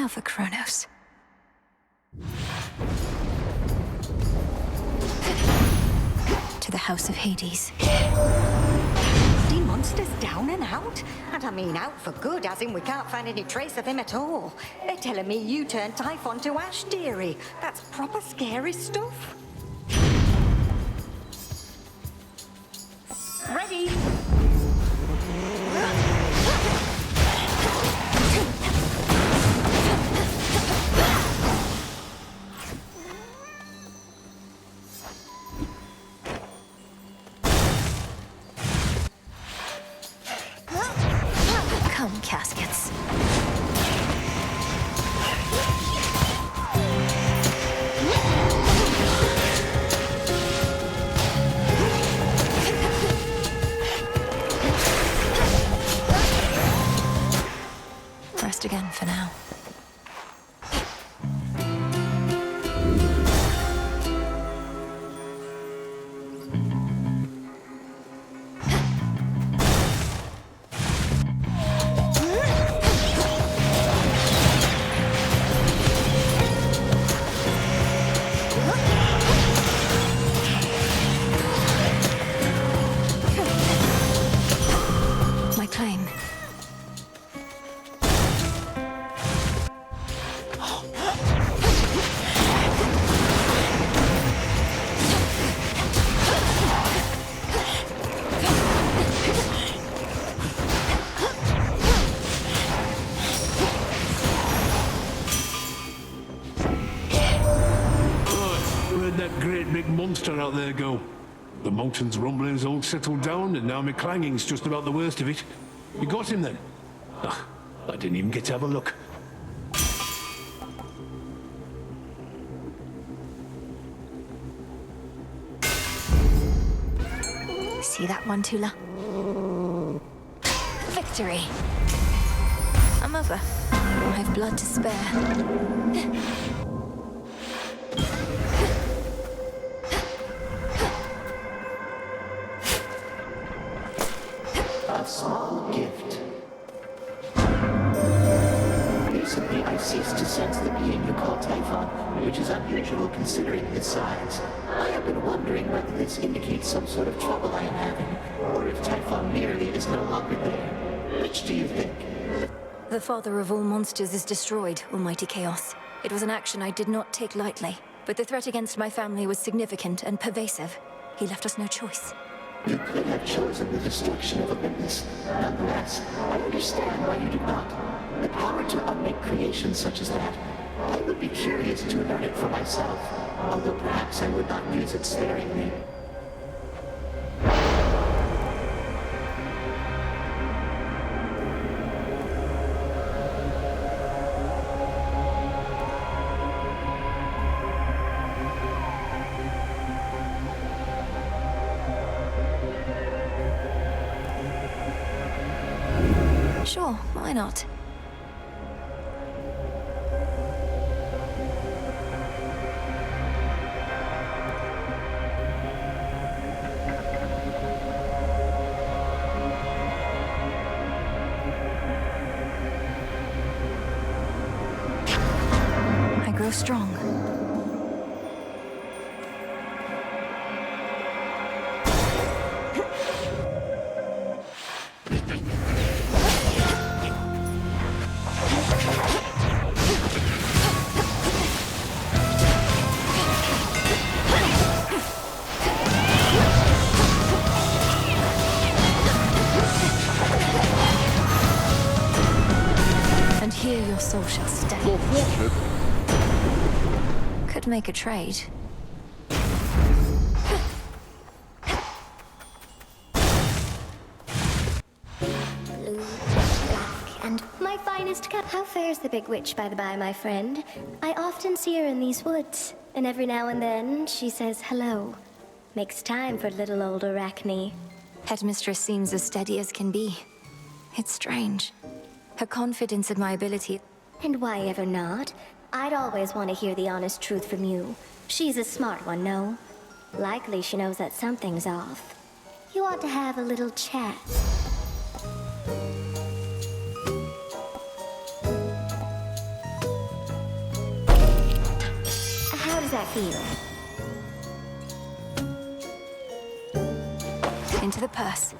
Now for Kronos. To the House of Hades. The monster's down and out? And I mean out for good, as in we can't find any trace of him at all. They're telling me you turned Typhon to ash, dearie. That's proper scary stuff. Ready? Come, caskets. Rest again for now. My claim. Where'd that great big monster out there go? The mountain's rumbling's all settled down, and now my clanging's just about the worst of it. You got him then? Ah, I didn't even get to have a look. See that one, Tula? Victory! I'm over. I've blood to spare. A small gift. Recently, I ceased to sense the being you call Typhon, which is unusual considering his size. I have been wondering whether this indicates some sort of trouble I am having, or if Typhon merely is no longer there. Which do you think? The father of all monsters is destroyed, Almighty Chaos. It was an action I did not take lightly, but the threat against my family was significant and pervasive. He left us no choice. You could have chosen the destruction of Olympus. Nonetheless, I understand why you did not. The power to unmake creations such as that. I would be curious to learn it for myself, although perhaps I would not use it sparingly. Sure, why not? I grow strong. And here your soul shall stand. More fortunate. Could make a trade. Blue, black, and my finest cup. How fares the big witch, by the by, my friend? I often see her in these woods, and every now and then she says hello. Makes time for little old Arachne. Headmistress seems as steady as can be. It's strange. Her confidence in my ability. And why ever not? I'd always want to hear the honest truth from you. She's a smart one, no? Likely she knows that something's off. You ought to have a little chat. that feel? Into the purse.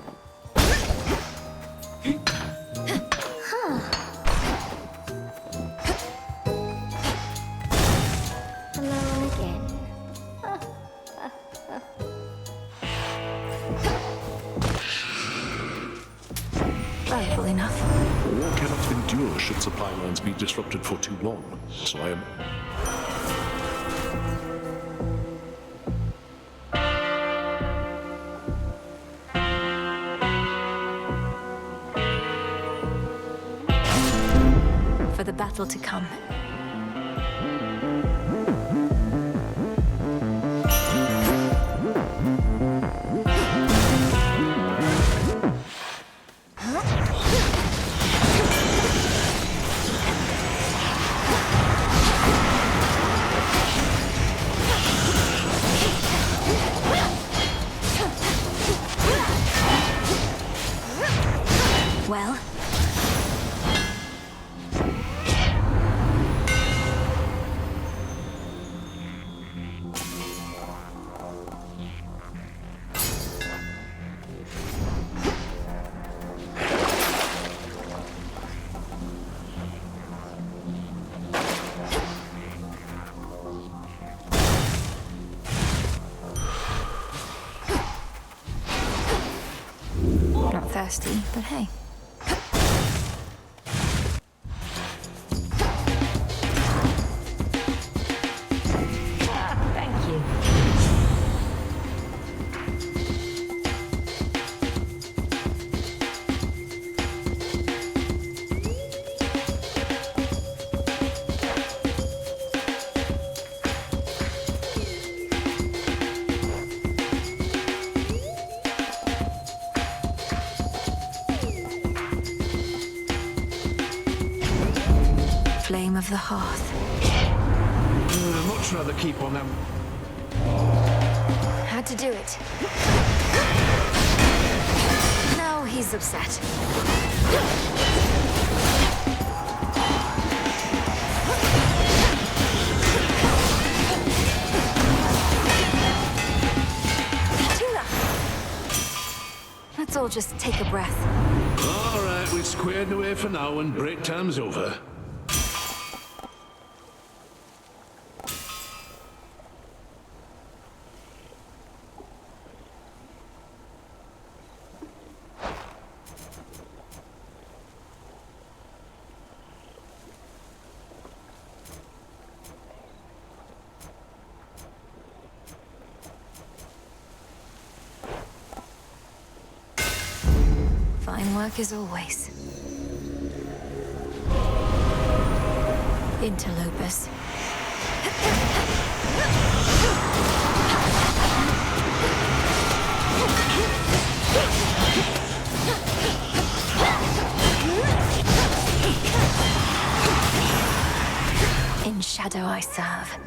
Alone again. Valuable enough. War cannot endure should supply lines be disrupted for too long. So I am... For the battle to come. Well, not thirsty, but hey. Thank you. Flame of the hearth. I'd much rather keep on them. Had to do it. Now he's upset. Tuna! Let's all just take a breath. All right, we're squared away for now and break time's over. Fine work as always. Interlopers. In shadow I serve.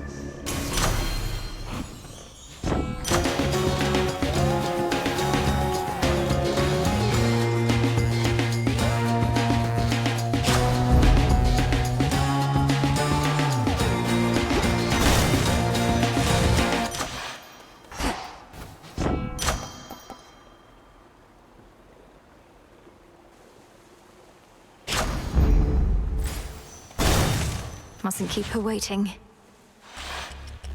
Mustn't keep her waiting.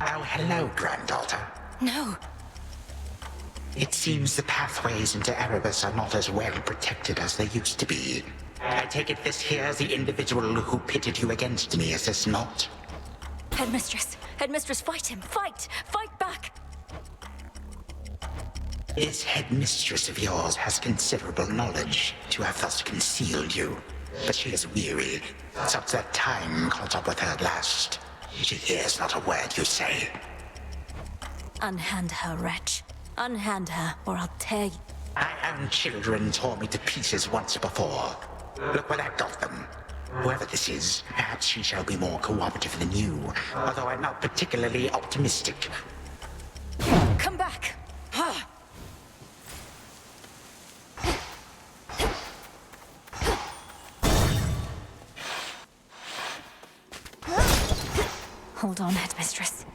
Oh, hello, granddaughter. No. It seems the pathways into Erebus are not as well protected as they used to be. I take it this here's the individual who pitted you against me, is this not? Headmistress! Headmistress, fight him! Fight! Fight back! This headmistress of yours has considerable knowledge to have thus concealed you. But she is weary. Since that time caught up with her at last, she hears not a word you say. Unhand her, wretch. Unhand her, or I'll tear you. My own children tore me to pieces once before. Look where that got them. Whoever this is, perhaps she shall be more cooperative than you, although I'm not particularly optimistic. Come back! Ha! Hold on, Headmistress.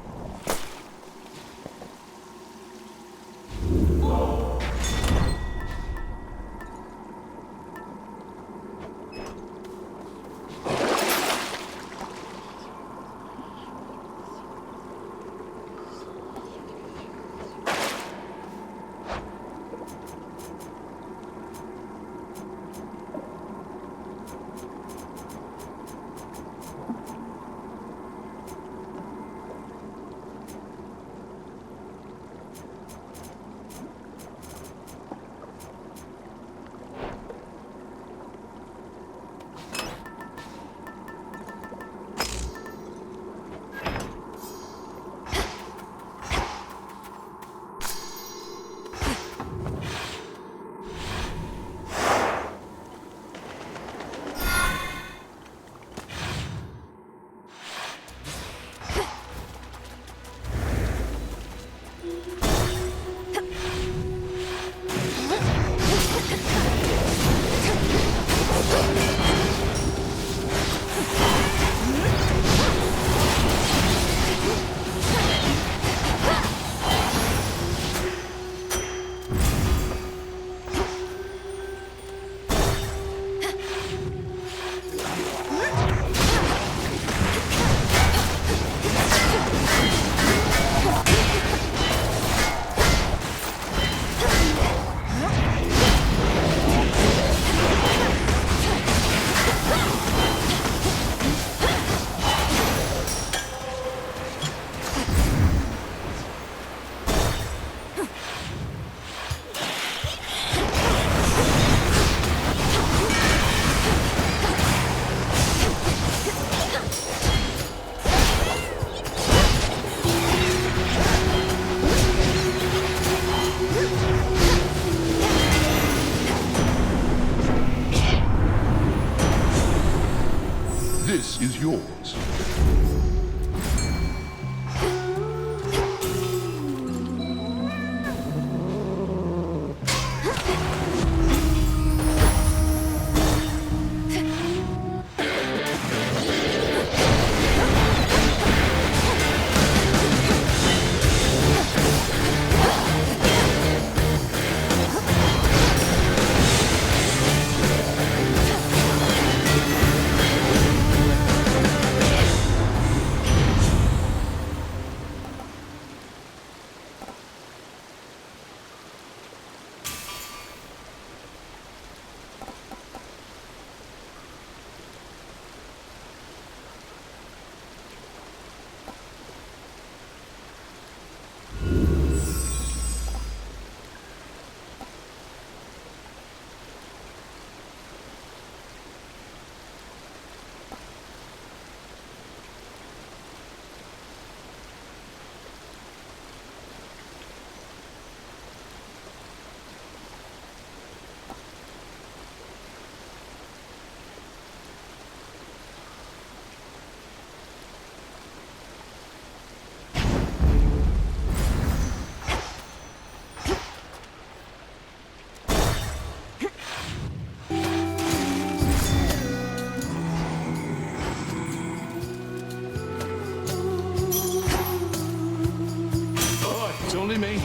only me.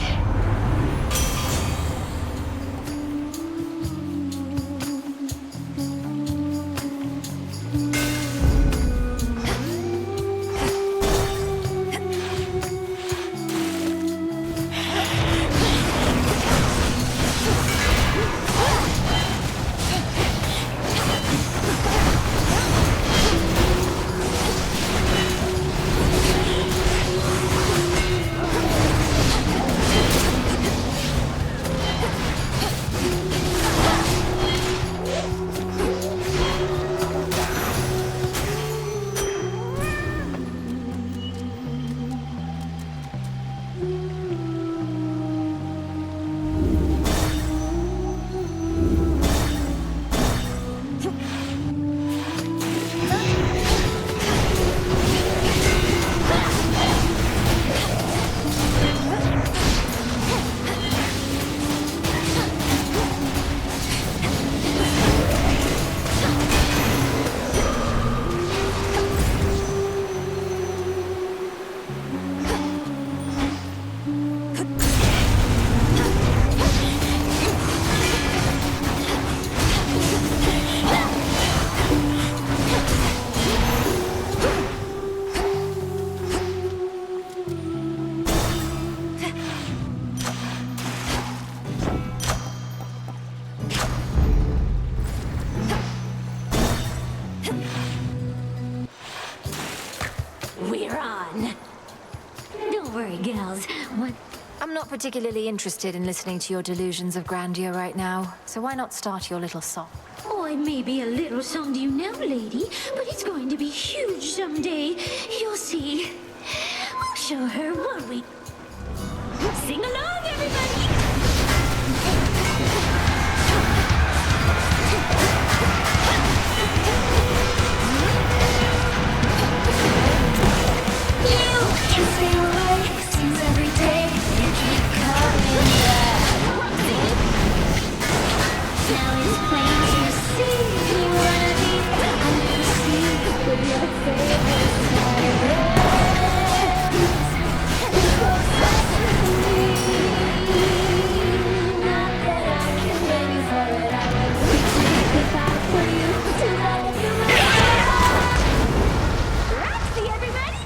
We're on. Don't worry, gals. What? I'm not particularly interested in listening to your delusions of grandeur right now, so why not start your little song? Oh, it may be a little song to you now, lady, but it's going to be huge someday. You'll see. We'll show her, won't we? Sing along, everybody! You stay away, seems every day you keep coming back. Now it's plain to see you wanna be under the sea with your favorite not that I can blame you for it. I would reach if I for you to love you. Roxy, everybody!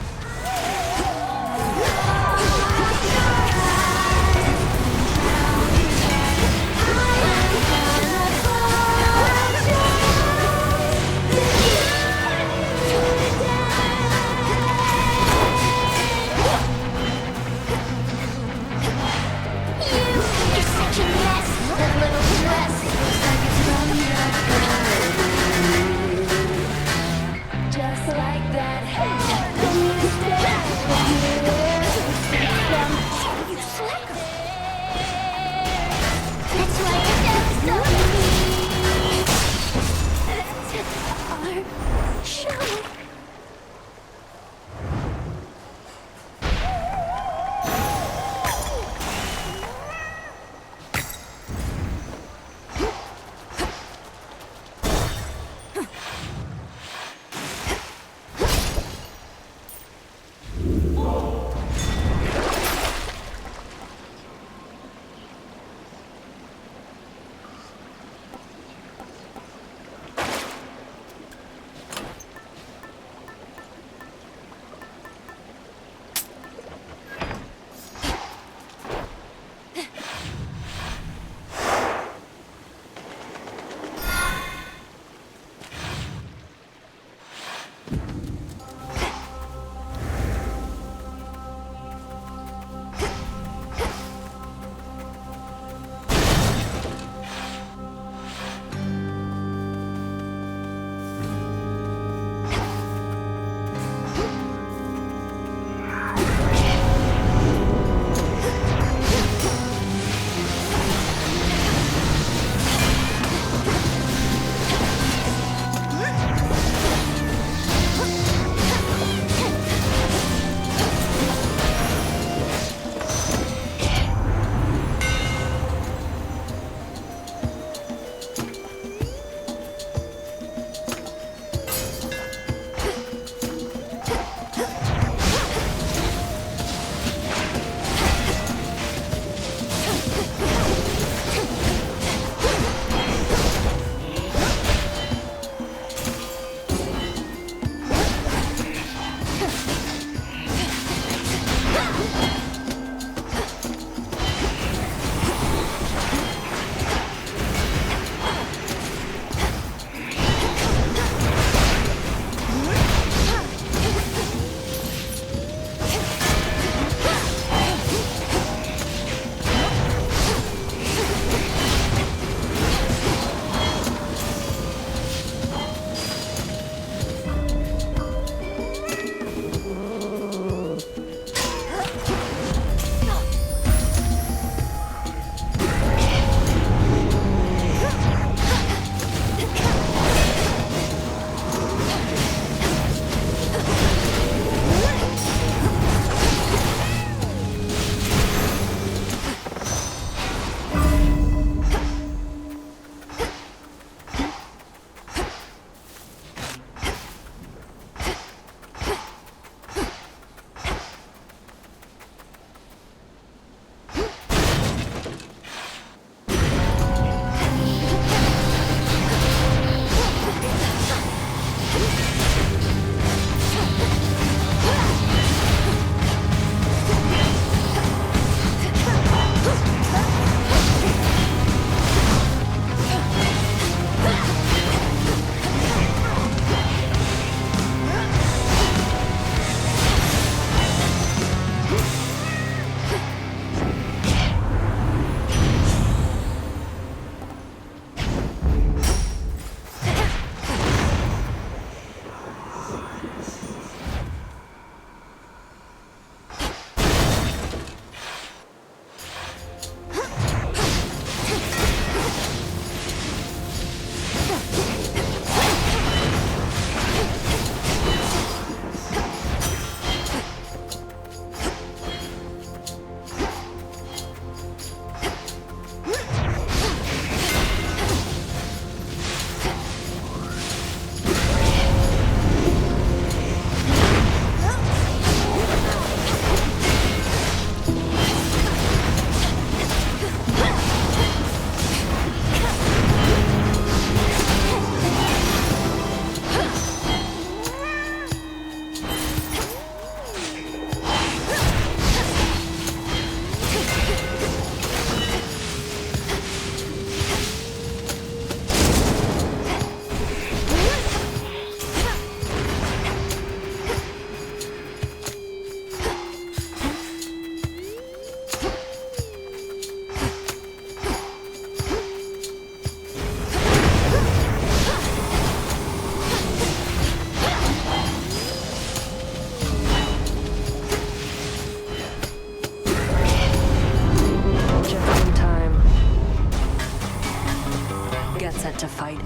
to fight. They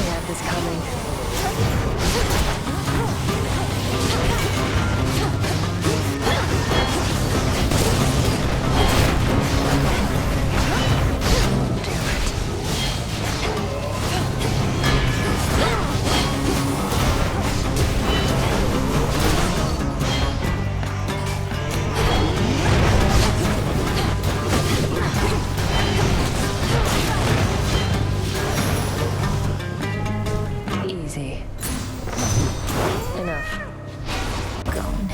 had this coming. Easy. Enough. Gone.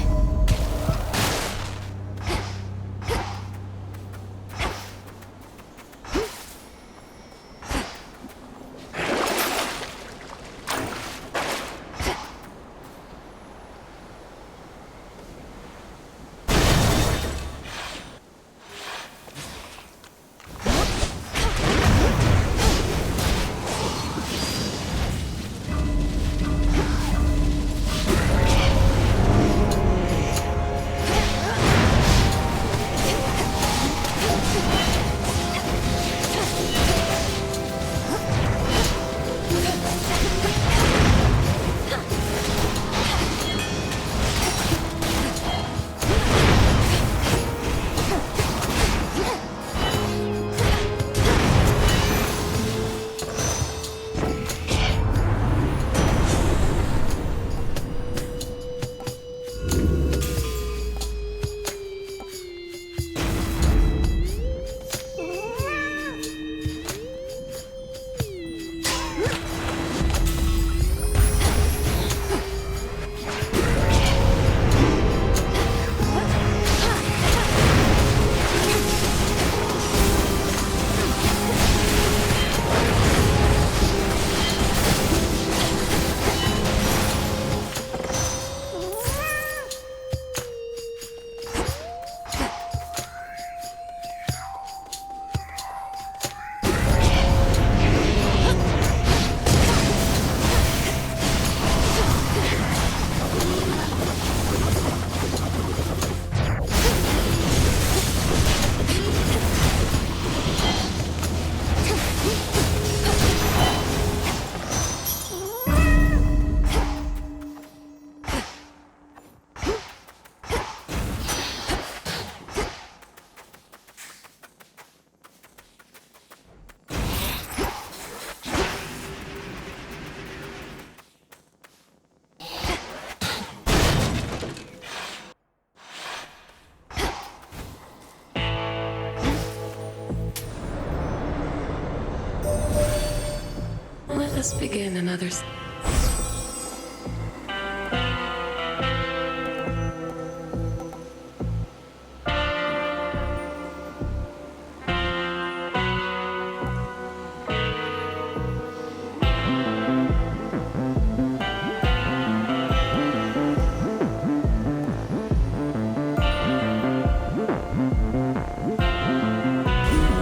Let us begin another.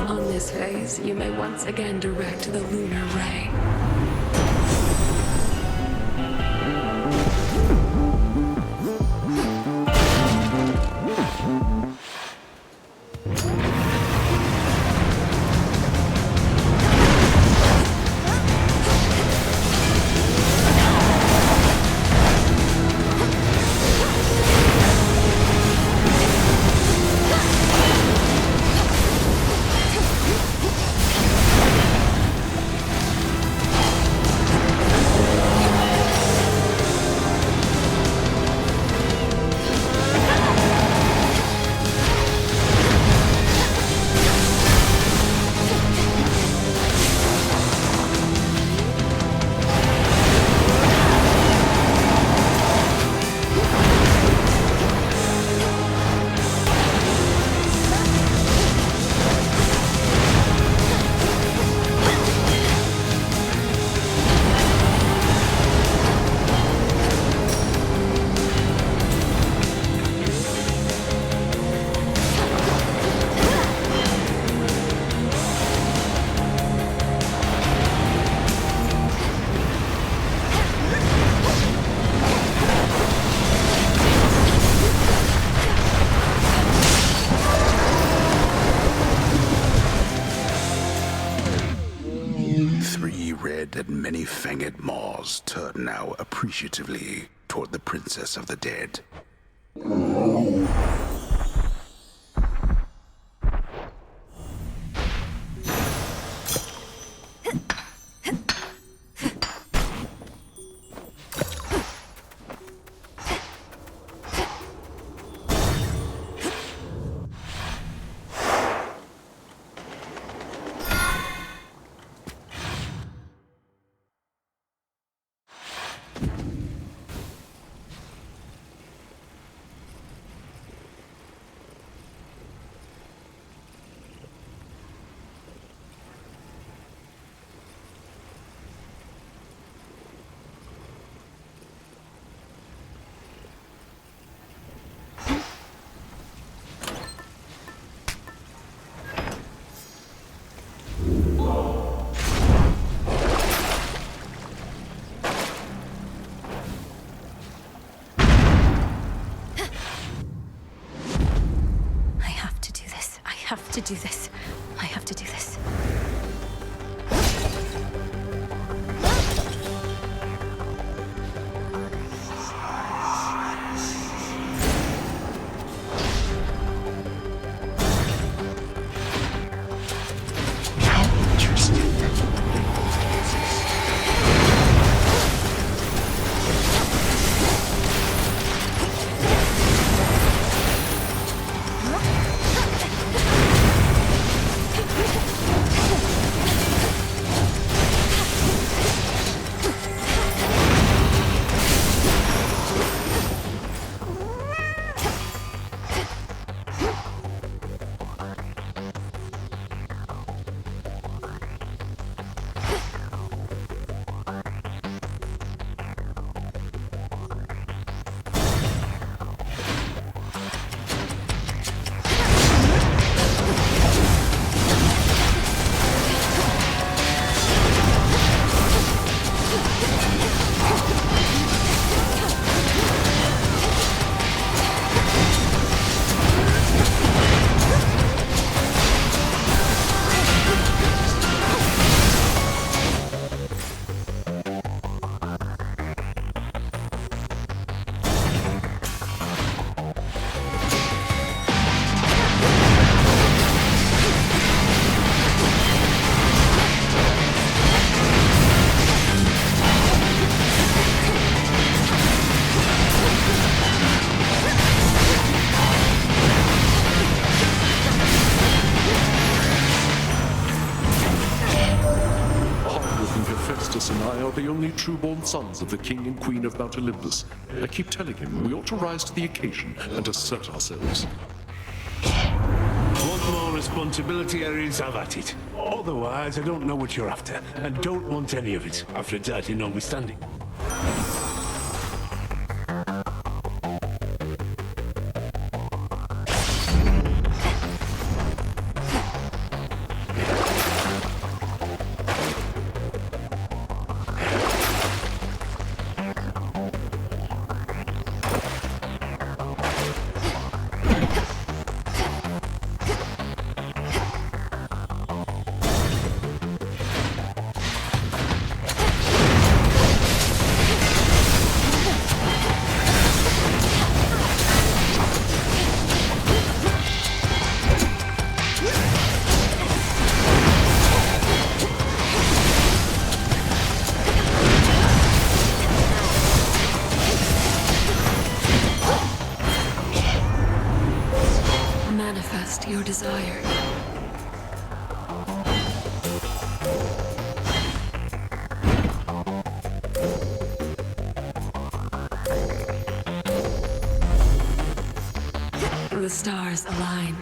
On this phase, you may once again direct the lunar ray. that many-fanged maws turn now appreciatively toward the Princess of the Dead. I have to do this. I have to do this. The only true-born sons of the King and Queen of Mount Olympus. I keep telling him we ought to rise to the occasion and assert ourselves. Want more responsibility, Ares? Have at it. Otherwise, I don't know what you're after, and don't want any of it, Aphrodite notwithstanding. Manifest your desire. The stars align.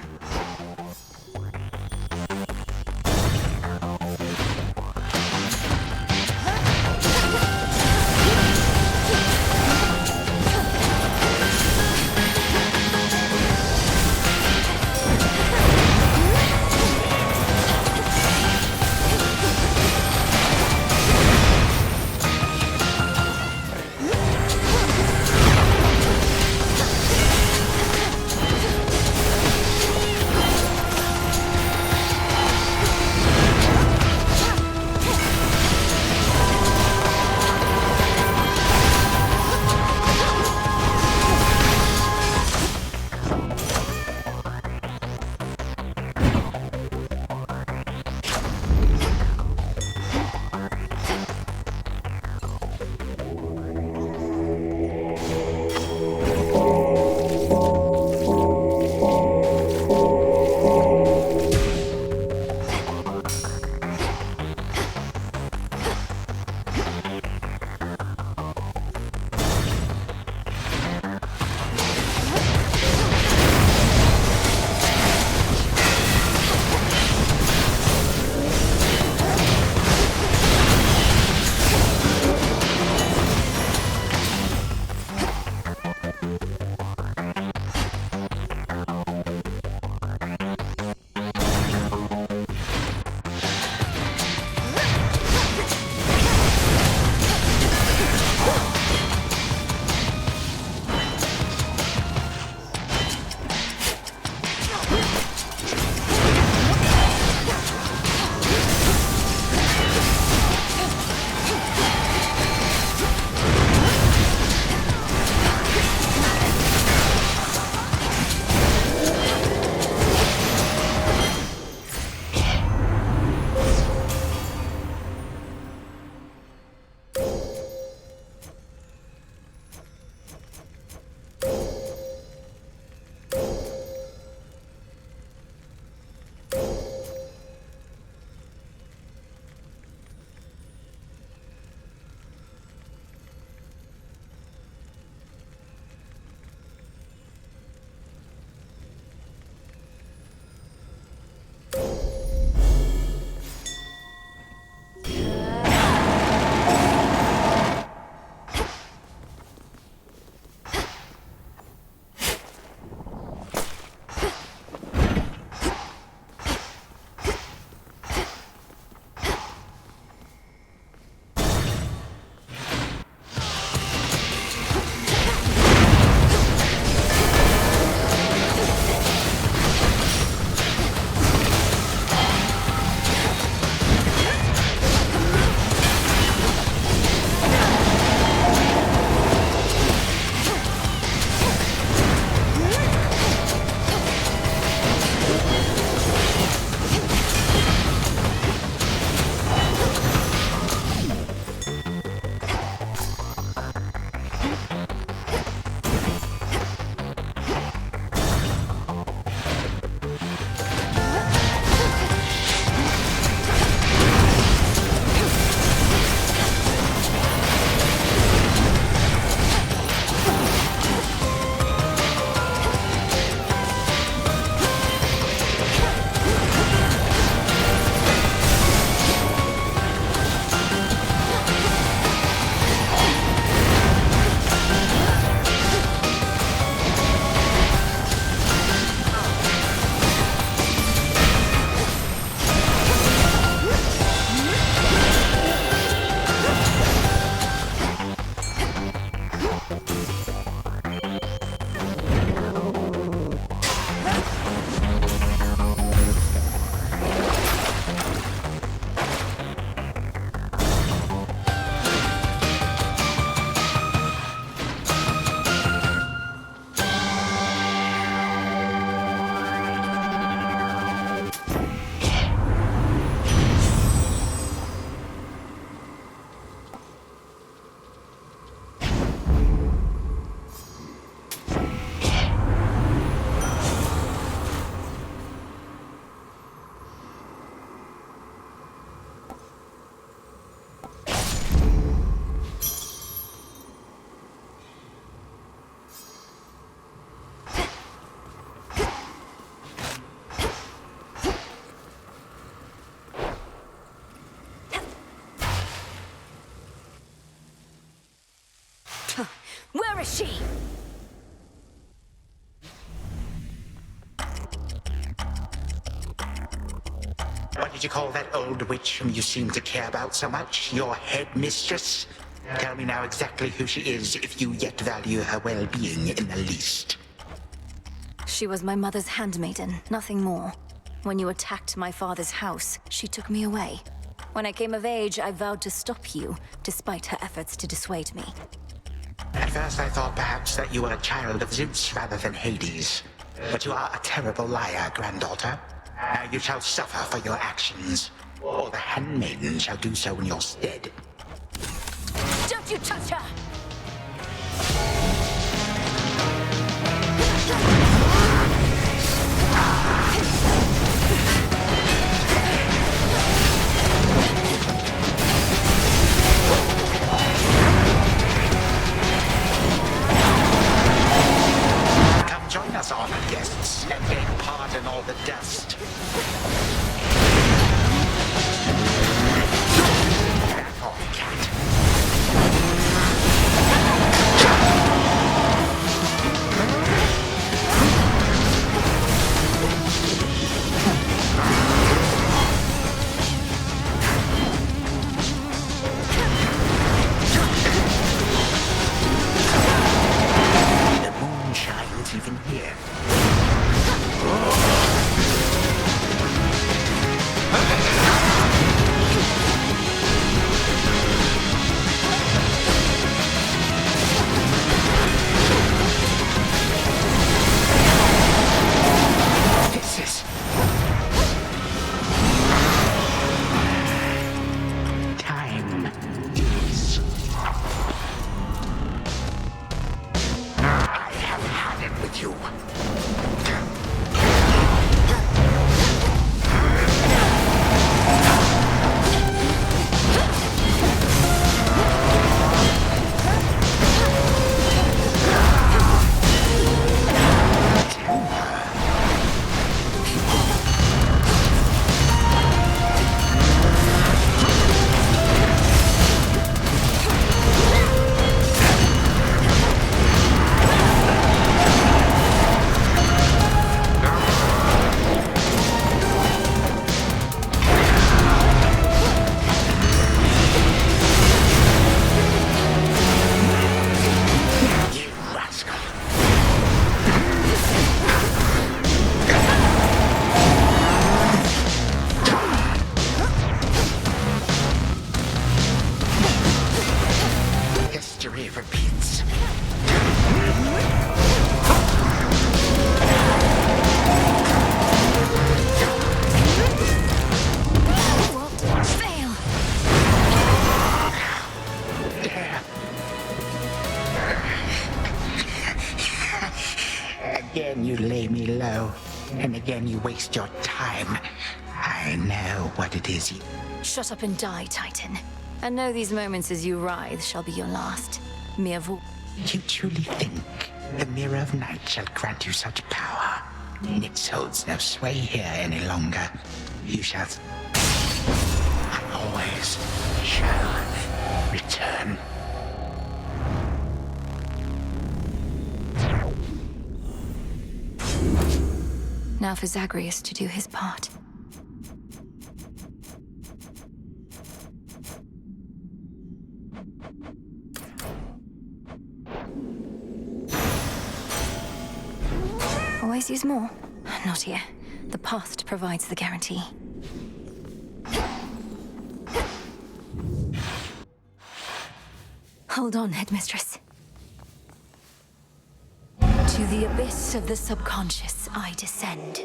Where is she? What did you call that old witch whom you seem to care about so much? Your headmistress? Tell me now exactly who she is, if you yet value her well-being in the least. She was my mother's handmaiden, nothing more. When you attacked my father's house, she took me away. When I came of age, I vowed to stop you, despite her efforts to dissuade me. At first I thought perhaps that you were a child of Zeus rather than Hades. But you are a terrible liar, granddaughter. Now you shall suffer for your actions, or the handmaiden shall do so in your stead. Don't you touch her! Come join us, honored guests, and beg pardon all the dust. That old cat. The moon shines even here. This is... time is... I have had it with you. You rascal. History repeats. Won't fail! Dare. Again you lay me low, and again you waste your time. I know what it is you... Shut up and die, Titan. And know these moments as you writhe shall be your last. Mere vo- You truly think the Mirror of Night shall grant you such power? Nyx holds no sway here any longer. You shall... I always shall return. Now for Zagreus to do his part. Always use more. Not here. The past provides the guarantee. Hold on, Headmistress. To the abyss of the subconscious I descend.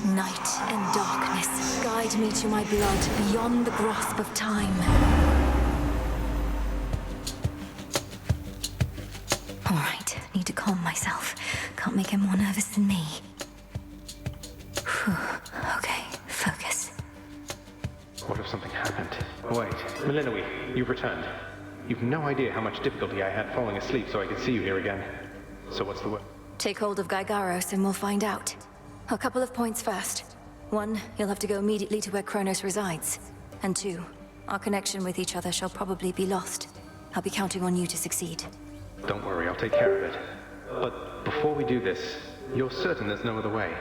Night and darkness guide me to my blood beyond the grasp of time. All right, need to calm myself. Can't make him more nervous than me. Whew. Okay, focus. What if something happened? Wait, Melinoe, you've returned. You've no idea how much difficulty I had falling asleep so I could see you here again. So what's the word? Take hold of Gygaros and we'll find out. A couple of points first. 1, you'll have to go immediately to where Kronos resides. And 2, our connection with each other shall probably be lost. I'll be counting on you to succeed. Don't worry, I'll take care of it. But before we do this, you're certain there's no other way?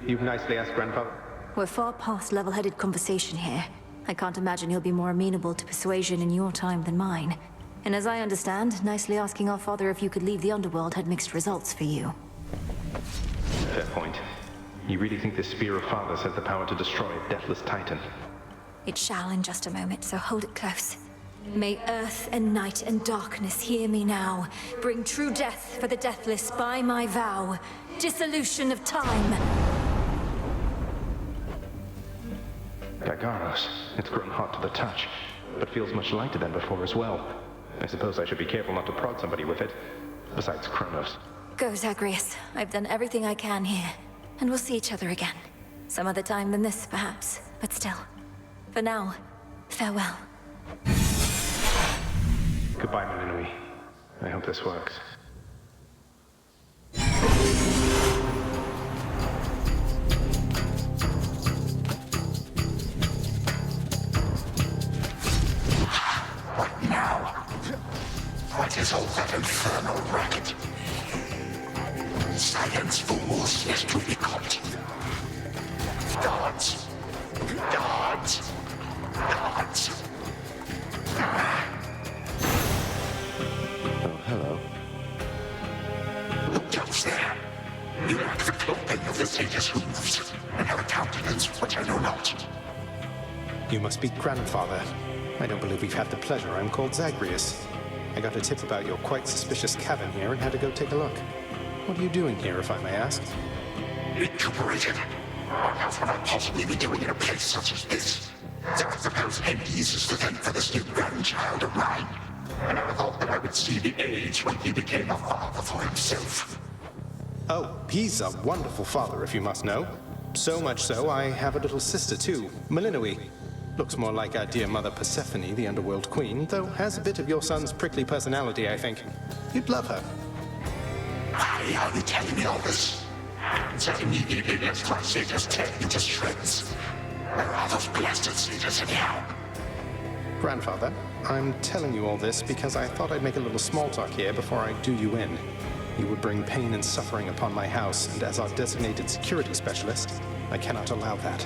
You've nicely asked Grandfather? We're far past level-headed conversation here. I can't imagine he'll be more amenable to persuasion in your time than mine. And as I understand, nicely asking our father if you could leave the underworld had mixed results for you. Fair point. You really think this Spear of Fathers has the power to destroy a deathless titan? It shall in just a moment, so hold it close. May earth and night and darkness hear me now. Bring true death for the deathless by my vow. Dissolution of time. Gargaros, it's grown hot to the touch, but feels much lighter than before as well. I suppose I should be careful not to prod somebody with it. Besides Kronos. Go, Zagreus. I've done everything I can here. And we'll see each other again. Some other time than this, perhaps. But still. For now, farewell. Goodbye, Melinui. I hope this works. What now? What is all that infernal racket? Silence, fools, lest we be caught. Guards! Guards! Guards! Oh, hello. Who goes there? You lack the clothing of the sage's hooves, and have a countenance which I know not. You must be Grandfather. I don't believe we've had the pleasure. I'm called Zagreus. I got a tip about your quite suspicious cabin here and had to go take a look. What are you doing here, if I may ask? Recuperated. What else would I possibly be doing in a place such as this? So I suppose Hades is to thank for this new grandchild of mine. I never thought that I would see the age when he became a father for himself. Oh, he's a wonderful father, if you must know. So much so, I have a little sister, too, Melinui. Looks more like our dear mother Persephone, the underworld queen, though has a bit of your son's prickly personality, I think. You'd love her. Why are you telling me all this? So immediately let's try satyrs tear you to shreds. Where are those blasted satyrs anyhow? Grandfather, I'm telling you all this because I thought I'd make a little small talk here before I do you in. You would bring pain and suffering upon my house, and as our designated security specialist, I cannot allow that.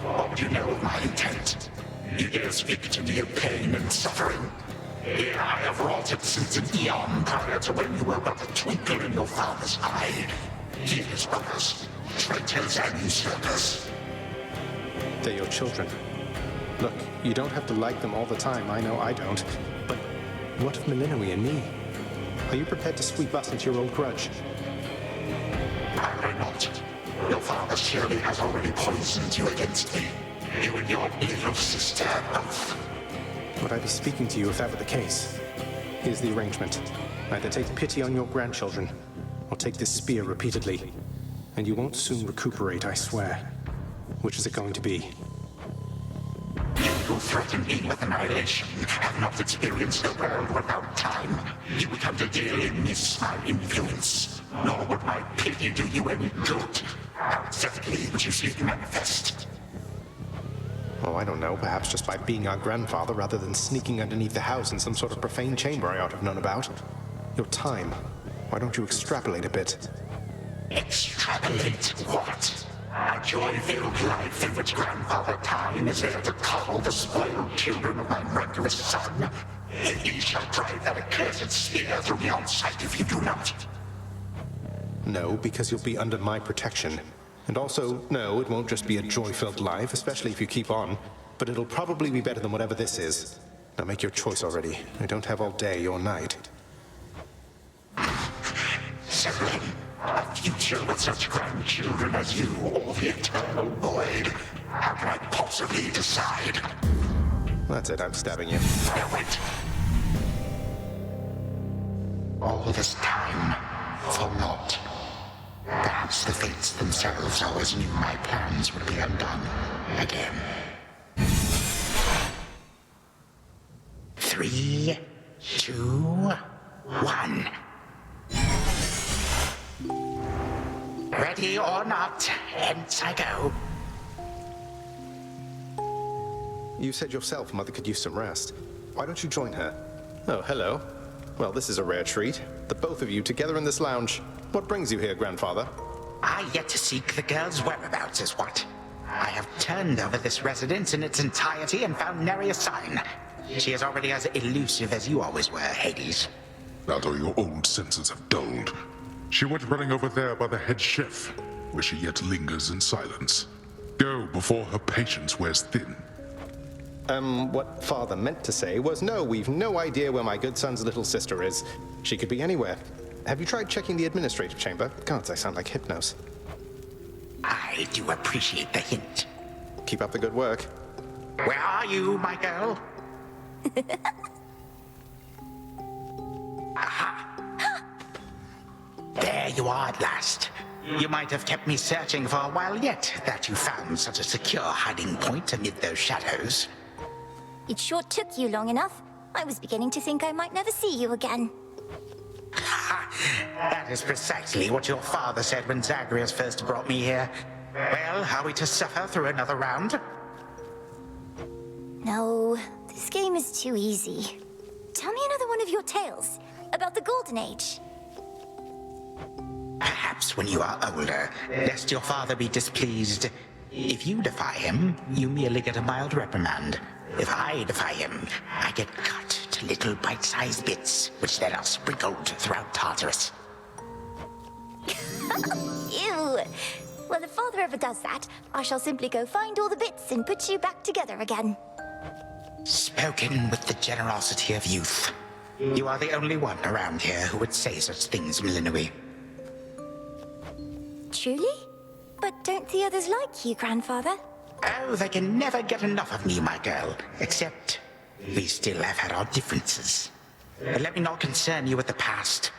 What do you know of my intent? You dare speak to me of pain and suffering? Here I have wrought it since an eon prior to when you were but a twinkle in your father's eye. Years, brothers, traitors and usurpers. They're your children. Look, you don't have to like them all the time, I know I don't. But what of Melinui and me? Are you prepared to sweep us into your old grudge? Probably not. Your father surely has already poisoned you against me. You and your little sister both. Would I be speaking to you if that were the case? Here's the arrangement. Either take pity on your grandchildren, or take this spear repeatedly. And you won't soon recuperate, I swear. Which is it going to be? You who threaten me with annihilation have not experienced the world without time. You come to dearly miss my influence. Nor would my pity do you any good. How exactly would you see it manifest? Oh, I don't know. Perhaps just by being our grandfather rather than sneaking underneath the house in some sort of profane chamber I ought to have known about. Your time. Why don't you extrapolate a bit? Extrapolate what? A joy-filled life in which Grandfather Time is there to coddle the spoiled children of my murderous son. He shall drive that accursed spear through me on sight if you do not. No, because you'll be under my protection. And also, no, it won't just be a joy-filled life, especially if you keep on. But it'll probably be better than whatever this is. Now make your choice already. I don't have all day or night. Severin, a future with such grandchildren as you, or the eternal void. How can I possibly decide? That's it, I'm stabbing you. Now wait. All this time, for naught. Perhaps the fates themselves always knew my plans would be undone again. 3, 2, 1. Ready or not? out, hence I go. You said yourself Mother could use some rest. Why don't you join her? Oh, hello. Well, this is a rare treat. The both of you together in this lounge. What brings you here, Grandfather? I yet to seek the girl's whereabouts is what. I have turned over this residence in its entirety and found nary a sign. She is already as elusive as you always were, Hades. That or your old senses have dulled. She went running over there by the head chef, where she yet lingers in silence. Go before her patience wears thin. What Father meant to say was no, we've no idea where my good son's little sister is. She could be anywhere. Have you tried checking the administrative chamber? Gods, I sound like Hypnos. I do appreciate the hint. Keep up the good work. Where are you, my girl? Aha! There you are at last. You might have kept me searching for a while yet, that you found such a secure hiding point amid those shadows. It sure took you long enough. I was beginning to think I might never see you again. That is precisely what your father said when Zagreus first brought me here. Well, are we to suffer through another round? No, this game is too easy. Tell me another one of your tales about the Golden Age. Perhaps when you are older, lest your father be displeased. If you defy him, you merely get a mild reprimand. If I defy him, I get cut to little bite-sized bits, which then are sprinkled throughout Tartarus. Ew! Well, if Father ever does that, I shall simply go find all the bits and put you back together again. Spoken with the generosity of youth. You are the only one around here who would say such things, Melinoe. Truly? But don't the others like you, Grandfather? Oh, they can never get enough of me, my girl. Except, we still have had our differences. But let me not concern you with the past.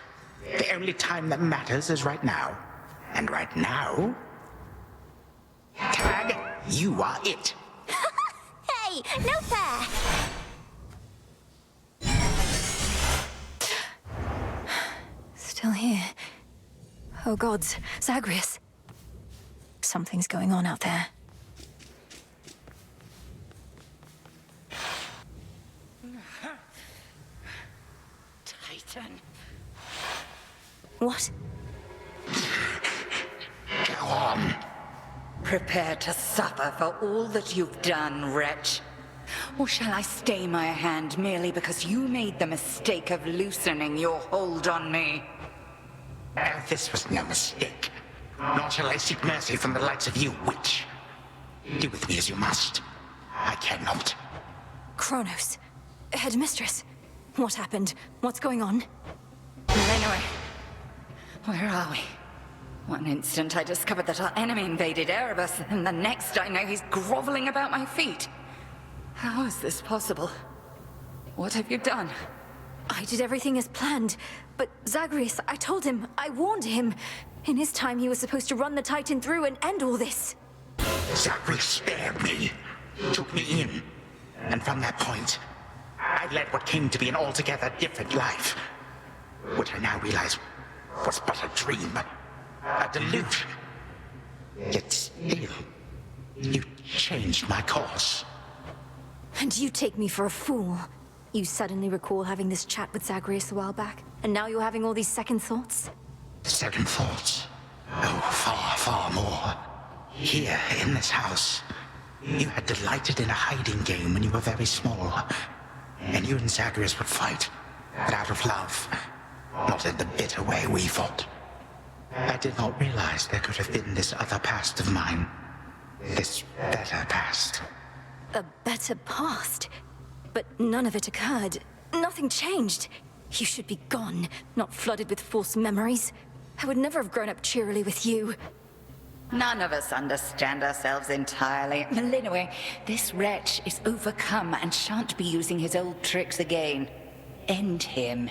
The only time that matters is right now. And right now... Tag, you are it. Hey, no fair! Still here. Oh gods, Zagreus. Something's going on out there. Titan. What? Go on. Prepare to suffer for all that you've done, wretch. Or shall I stay my hand merely because you made the mistake of loosening your hold on me? This was no mistake. Nor shall I seek mercy from the likes of you, witch. Do with me as you must. I cannot. Kronos. Headmistress. What happened? What's going on? Melinoe, where are we? One instant I discovered that our enemy invaded Erebus, and the next I know he's groveling about my feet. How is this possible? What have you done? I did everything as planned, but Zagreus, I told him, I warned him. In his time, he was supposed to run the Titan through and end all this. Zagreus spared me, took me in, and from that point, I led what came to be an altogether different life. Which I now realize was but a dream, a delusion. Yet still, you changed my course. And you take me for a fool. You suddenly recall having this chat with Zagreus a while back, and now you're having all these second thoughts? Second thoughts? Oh, far, far more. Here, in this house, you had delighted in a hiding game when you were very small. And you and Zagreus would fight, but out of love, not in the bitter way we fought. I did not realize there could have been this other past of mine. This better past. A better past? But none of it occurred. Nothing changed. You should be gone, not flooded with false memories. I would never have grown up cheerily with you. None of us understand ourselves entirely. Melinoe, this wretch is overcome and shan't be using his old tricks again. End him.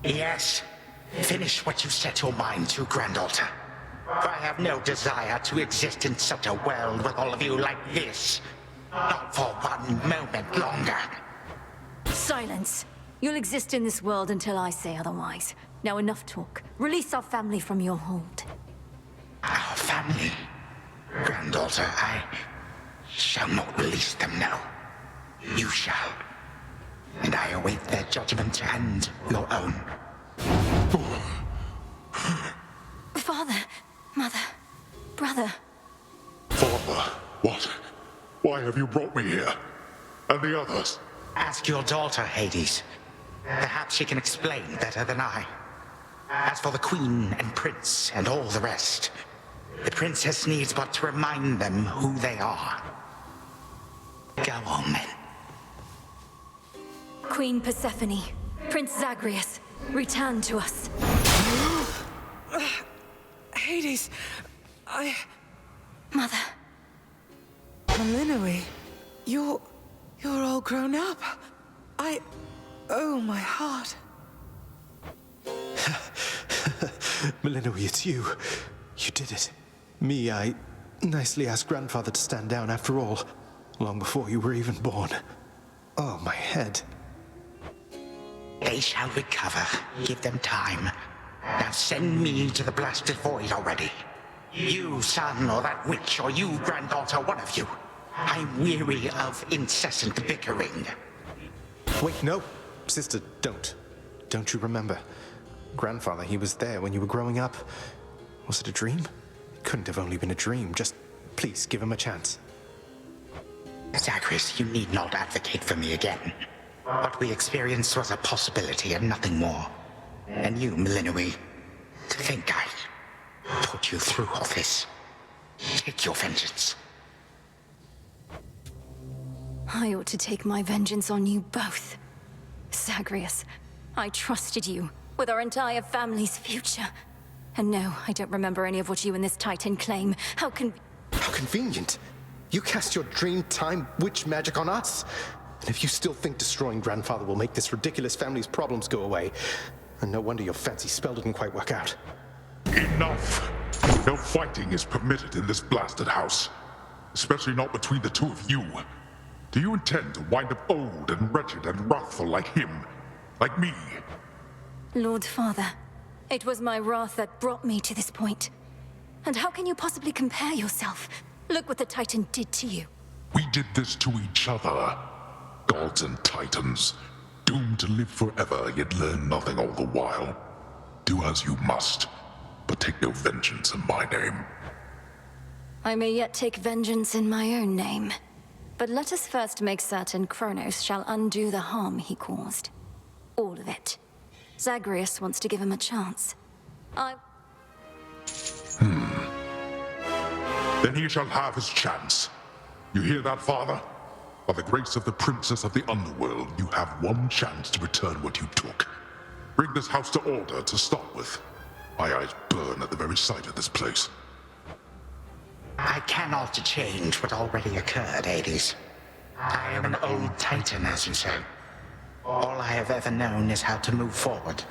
Yes. Finish what you set your mind to, Granddaughter. For I have no desire to exist in such a world with all of you like this. Not for one moment longer. Silence. You'll exist in this world until I say otherwise. Now enough talk. Release our family from your hold. Our family? Granddaughter, I shall not release them now. You shall. And I await their judgment and your own. Father, mother, brother. Father, what? Why have you brought me here? And the others? Ask your daughter, Hades. Perhaps she can explain better than I. As for the Queen and Prince and all the rest, the Princess needs but to remind them who they are. Go on, then. Queen Persephone, Prince Zagreus, return to us. Hades, Mother. Melinoe, you're all grown up. Oh, my heart. Melinoe, it's you. You did it. Me, I nicely asked Grandfather to stand down after all, long before you were even born. Oh, my head. They shall recover. Give them time. Now send me to the blasted void already. You, son, or that witch, or you, granddaughter, one of you. I'm weary of incessant bickering. Wait, no. Sister, don't. Don't you remember? Grandfather, he was there when you were growing up. Was it a dream? It couldn't have only been a dream. Just, please, give him a chance. Zagreus, you need not advocate for me again. What we experienced was a possibility and nothing more. And you, Melinoe, to think I put you through all this. Take your vengeance. I ought to take my vengeance on you both. Zagreus, I trusted you with our entire family's future. And no, I don't remember any of what you and this Titan claim. How convenient. You cast your dream time witch magic on us. And if you still think destroying Grandfather will make this ridiculous family's problems go away, then no wonder your fancy spell didn't quite work out. Enough! No fighting is permitted in this blasted house. Especially not between the two of you. Do you intend to wind up old and wretched and wrathful like him? Like me? Lord Father, it was my wrath that brought me to this point. And how can you possibly compare yourself? Look what the Titan did to you. We did this to each other. Gods and Titans, doomed to live forever, yet learn nothing all the while. Do as you must, but take no vengeance in my name. I may yet take vengeance in my own name. But let us first make certain Kronos shall undo the harm he caused. All of it. Zagreus wants to give him a chance. Then he shall have his chance. You hear that, Father? By the grace of the Princess of the Underworld, you have one chance to return what you took. Bring this house to order to start with. My eyes burn at the very sight of this place. I cannot change what already occurred, Hades. I am an old Titan, as you say. All I have ever known is how to move forward.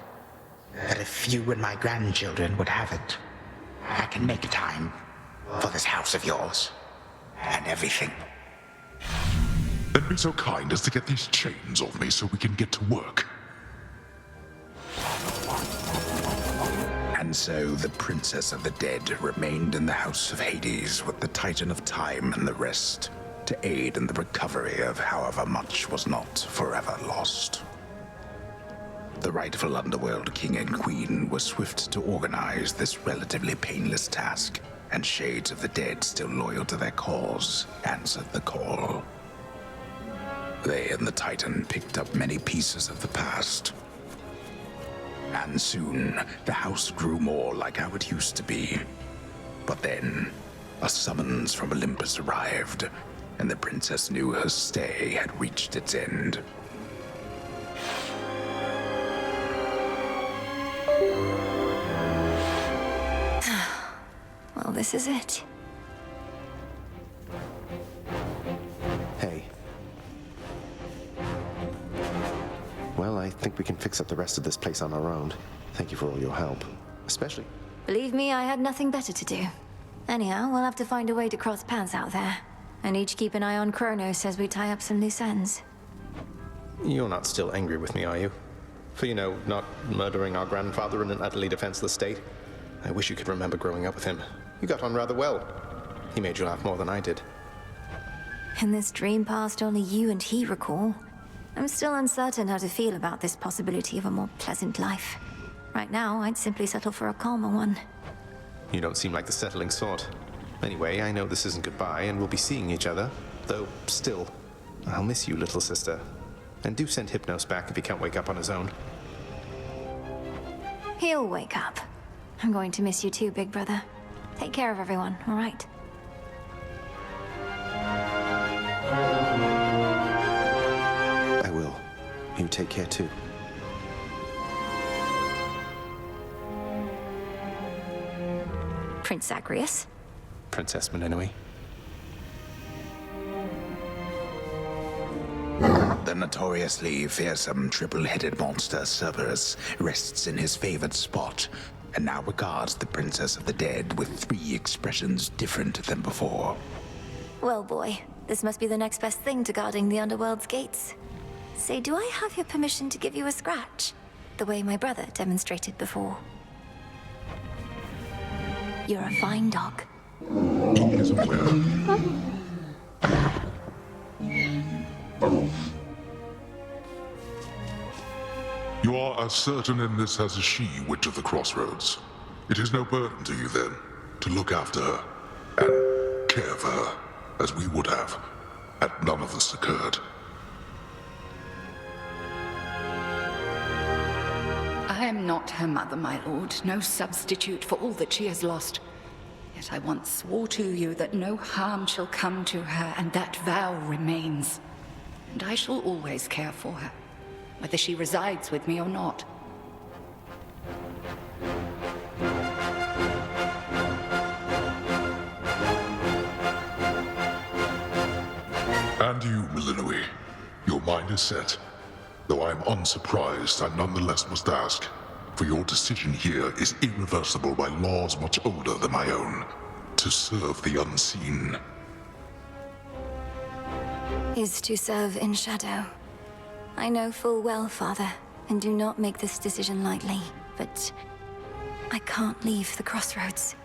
But if you and my grandchildren would have it, I can make time for this house of yours and everything. Then be so kind as to get these chains off me so we can get to work. And so the Princess of the Dead remained in the House of Hades with the Titan of Time and the rest, to aid in the recovery of however much was not forever lost. The rightful Underworld King and Queen were swift to organize this relatively painless task, and Shades of the Dead, still loyal to their cause, answered the call. They and the Titan picked up many pieces of the past. And soon, the house grew more like how it used to be. But then, a summons from Olympus arrived, and the princess knew her stay had reached its end. Well, this is it. Hey. Well, I think we can fix up the rest of this place on our own. Thank you for all your help. Especially... Believe me, I had nothing better to do. Anyhow, we'll have to find a way to cross paths out there. And each keep an eye on Kronos as we tie up some loose ends. You're not still angry with me, are you? For, not murdering our grandfather in an utterly defenseless state. I wish you could remember growing up with him. You got on rather well. He made you laugh more than I did. In this dream past only you and he recall, I'm still uncertain how to feel about this possibility of a more pleasant life. Right now, I'd simply settle for a calmer one. You don't seem like the settling sort. Anyway, I know this isn't goodbye, and we'll be seeing each other. Though, still, I'll miss you, little sister. And do send Hypnos back if he can't wake up on his own. He'll wake up. I'm going to miss you too, big brother. Take care of everyone, all right? I will. You take care too. Prince Zagreus? Princess Melinoi. The notoriously fearsome triple-headed monster Cerberus rests in his favored spot, and now regards the Princess of the Dead with 3 expressions different than before. Well, boy, this must be the next best thing to guarding the Underworld's gates. Say, do I have your permission to give you a scratch? The way my brother demonstrated before. You're a fine dog. He is aware. You are as certain in this as is she, Witch of the Crossroads. It is no burden to you, then, to look after her and care for her, as we would have, had none of this occurred. I am not her mother, my lord, no substitute for all that she has lost. Yet I once swore to you that no harm shall come to her, and that vow remains. And I shall always care for her, whether she resides with me or not. And you, Melinoi, your mind is set. Though I am unsurprised, I nonetheless must ask, for your decision here is irreversible by laws much older than my own. To serve the unseen. Is to serve in shadow. I know full well, Father, and do not make this decision lightly, but I can't leave the Crossroads.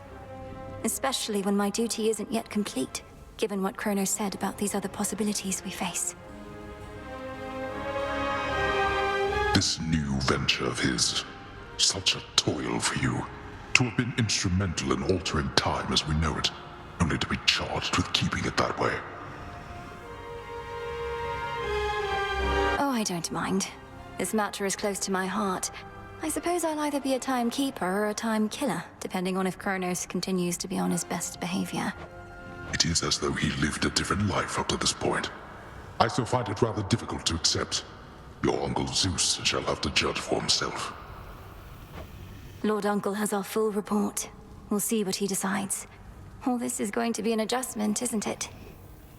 Especially when my duty isn't yet complete, given what Kronos said about these other possibilities we face. This new venture of his, such a toil for you. To have been instrumental in altering time as we know it, only to be charged with keeping it that way. Oh, I don't mind. This matter is close to my heart. I suppose I'll either be a timekeeper or a time killer, depending on if Kronos continues to be on his best behavior. It is as though he lived a different life up to this point. I still find it rather difficult to accept. Your Uncle Zeus shall have to judge for himself. Lord Uncle has our full report. We'll see what he decides. All this is going to be an adjustment, isn't it?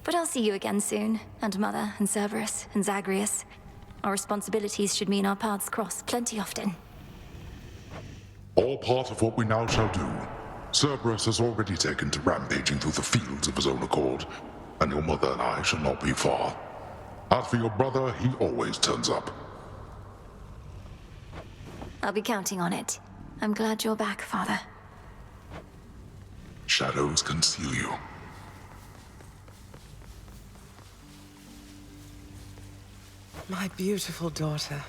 But I'll see you again soon, and Mother, and Cerberus, and Zagreus. Our responsibilities should mean our paths cross plenty often. All part of what we now shall do. Cerberus has already taken to rampaging through the fields of his own accord, and your mother and I shall not be far. As for your brother, he always turns up. I'll be counting on it. I'm glad you're back, Father. Shadows conceal you. My beautiful daughter.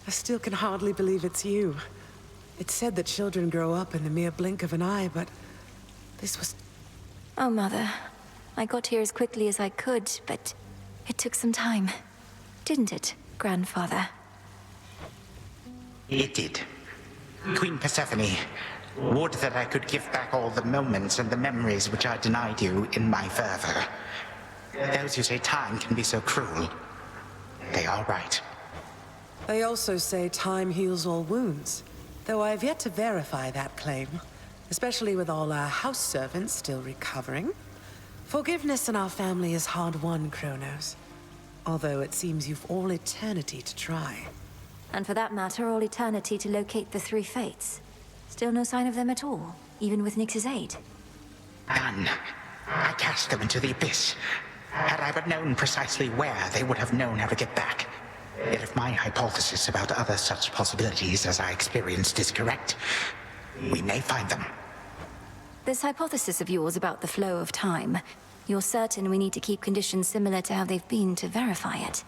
I still can hardly believe it's you. It's said that children grow up in the mere blink of an eye, but this was... Oh, Mother. I got here as quickly as I could, but it took some time. Didn't it, Grandfather? It did. Queen Persephone, would that I could give back all the moments and the memories which I denied you in my fervor. Those who say time can be so cruel, they are right. They also say time heals all wounds, though I have yet to verify that claim, especially with all our house servants still recovering. Forgiveness in our family is hard-won, Kronos. Although it seems you've all eternity to try. And for that matter, all eternity to locate the 3 fates. Still no sign of them at all, even with Nyx's aid. None. I cast them into the abyss. Had I but known precisely where, they would have known how to get back. Yet if my hypothesis about other such possibilities as I experienced is correct, we may find them. This hypothesis of yours about the flow of time, you're certain we need to keep conditions similar to how they've been to verify it?